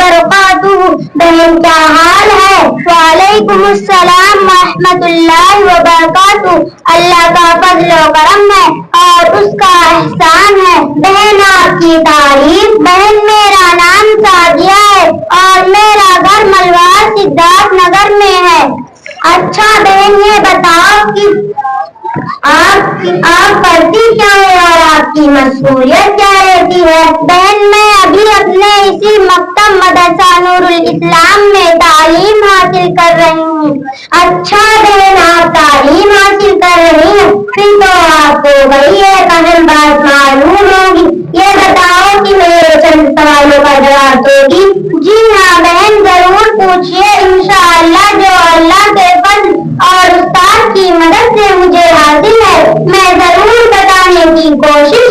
وبرکاتہ. بہن کیا حال ہے؟ وعلیکم السلام ورحمۃ اللہ وبرکاتہ. اللہ کا فضل و کرم ہے اور اس کا احسان ہے. بہن آپ کی تعریف. بہن میرا نام سعدیہ ہے اور میرا گھر ملوار سدھارتھ نگر میں ہے. اچھا بہن یہ بتاؤ کہ آپ پڑھتی کیا ہے اور آپ کی مشغولیت کیا رہتی ہے؟ بہن میں ابھی اپنے اسی مکتب مدرسہ نور الاسلام میں تعلیم حاصل کر رہی ہوں. اچھا بہن آپ تعلیم حاصل کر رہی ہیں پھر تو آپ کو بڑی ایک اہم بات معلوم ہوگی. یہ بتاؤ کہ میرے چند سوالوں کا جواب دو گی؟ جی ہاں بہن ضرور پوچھیے. انشاءاللہ جو اللہ کے فضل اور استاد کی مدد سے مجھے حاصل ہے میں ضرور بتانے کی کوشش